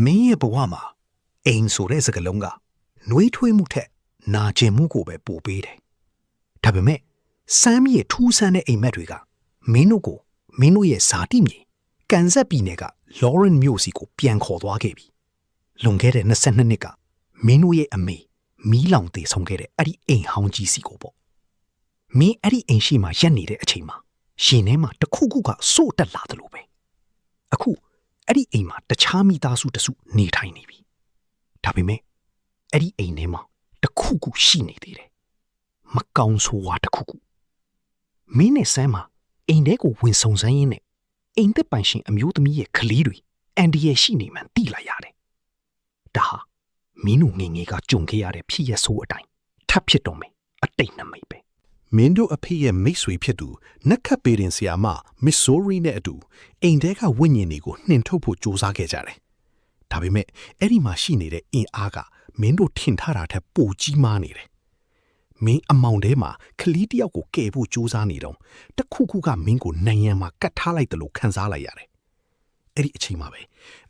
မင်းရဲ့ဘဝမှာအိမ်ဆိုတဲ့စကားလုံးကနှွေးထွေးမှုထက်နာကျင်မှုကိုပဲပိုပေးတယ်။ဒါပေမဲ့စမ်းရဲ့ထူးဆန်းတဲ့အိမ်မက်တွေကမင်းတို့ရဲ့ဇာတိမြေကန်ဆက်ပြည်နယ်က Lauren မြို့စီကိုပြန်ခေါ်သွားခဲ့ပြီ။လွန်ခဲ့တဲ့22နှစ်ကမင်းတို့ရဲ့အမေမီးလောင်သေဆုံးခဲ့တဲ့အဲ့ဒီအိမ်ဟောင်းကြီးစီကိုပေါ့။မင်းအဲ့ဒီအိမ်ရှိမှရက်နေတဲ့အချိန်မှာရှင်ထဲမှာတစ်ခုခုကစိုးတက်လာတယ်လို့ပဲ။အခုအဲ့ဒီအိမ်မှာတခြားမိသားစုတစုနေထိုင်နေပြီ။ဒါပေမဲ့အဲ့ဒီအိမ်ထဲမှာတခုခုရှိနေသေးတယ်။မကောင်းဆိုးဝါးတခုခုမင်းနဲ့ဆန်းမှာအိမ်ထဲကိုဝင်စုံစမ်းရင်းနဲ့အိမ်သက်ပိုင်ရှင်အမျိုးသမီးရဲ့ကလေးတွေအန်ဒီရဲ့ရှိနေမှန်သိလိုက်ရတယ်။ဒါဟာမင်းတို့ငယ်ငယ်ကကြုံခဲ့ရတဲ့ဖြစ်ရဆိုးအတိုင်းထပ်ဖြစ်တော့မယ်အတိတ်နမိတ်ပဲမင်းတို့အဖေရဲ့မိတ်ဆွေဖြစ်သူနက်ခတ်ပေရင်ဆီယာမမစ်ဆိုရီနဲ့အတူအိမ်ထဲကဝိညာဉ်တွေကိုနှင်ထုတ်ဖို့ကြိုးစားခဲ့ကြတယ်။ဒါပေမဲ့အဲ့ဒီမှာရှိနေတဲ့အင်အားကမင်းတို့ထင်ထားတာထက်ပိုကြီးမားနေတယ်။မင်းအမောင်ထဲမှာကလေးတယောက်ကိုကယ်ဖို့ကြိုးစားနေတော့တခုခုကမင်းကိုနိုင်ရန်မှာကတ်ထားလိုက်တယ်လို့ခံစားလိုက်ရတယ်။အဲ့ဒီအချိန်မှာပဲ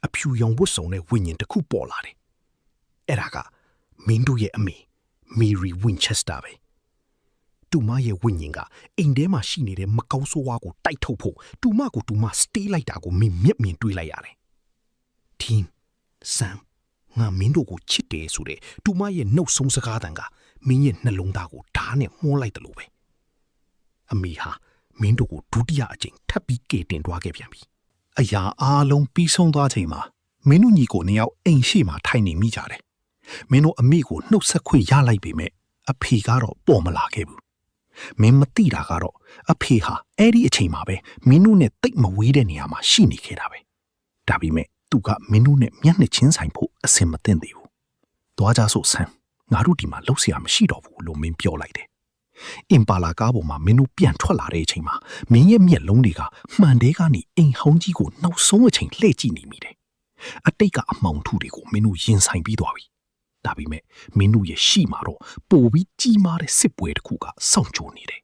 အဖြူရောင်ဝတ်စုံတဲ့ဝိညာဉ်တစ်ခုပေါ်လာတယ်။အဲ့ဒါကမင်းတို့ရဲ့အမေမီရီဝင်းချက်စတာပဲ။တူမရဲ့ဝိညာဉ်ကအိမ်ထဲမှာရှိနေတဲ့မကောင်းဆိုးဝါးကိုတိုက်ထုတ်ဖို့တူမကိုတူမစတေးလိုက်တာကိုမင်းမျက်မြင်တွေ့လိုက်ရတယ်။ထင်းဆမ်ငါမင်းတို့ကိုချစ်တယ်ဆိုတဲ့တူမရဲ့နှုတ်ဆုံးစကားတန်ကမင်းရဲ့နှလုံးသားကိုဓာတ်နဲ့မှုန်းလိုက်တယ်လို့ပဲအမေဟာမင်းတို့ကိုဒုတိယအကြိမ်ထပ်ပြီးကေတင်သွားခဲ့ပြန်ပြီအရာအားလုံးပြီးဆုံးသွားချိန်မှာမင်းတို့ညီကိုနှစ်ယောက်အိမ်ရှိမှထိုင်နေမိကြတယ်မင်းတို့အမိကိုနှုတ်ဆက်ခွင့်ရလိုက်ပေမဲ့အဖေကတော့ပေါ်မလာခဲ့ဘူးမင်းမသိတာကတော့အဖေဟာအဲ့ဒီအချိန်မှာပဲမင်းတို့နဲ့တိတ်မဝေးတဲ့နေရာမှာရှိနေခဲ့တာပဲဒါပေမဲ့သူကမင်းတို့နဲ့မျက်နှာချင်းဆိုင်ဖို့အဆင်မသင့်သေးဘူးသွားကြစို့ဆန်းငါတို့ဒီမှာလှုပ်ရှားမရှိတော့ဘူးလို့မင်းပြောလိုက်တယ်အင်ပါလာကားပေါ်မှာမင်းတို့ပြန်ထွက်လာတဲ့အချိန်မှာမင်းရဲ့မျက်လုံးတွေကမှန်တဲကနေအိမ်ဟောင်းကြီးကိုနောက်ဆုံးအချိန်လှည့်ကြည့်နေမိတယ်အတိတ်ကအမှောင်ထုတွေကိုမင်းတို့ရင်ဆိုင်ပြီးသွားပြီဒါပေမဲ့မင်းတို့ရဲ့ရှိမှာတော့ပိုပြီးကြီးမားတဲ့စစ်ပွဲတစ်ခုကစောင့်ကြိုနေတယ်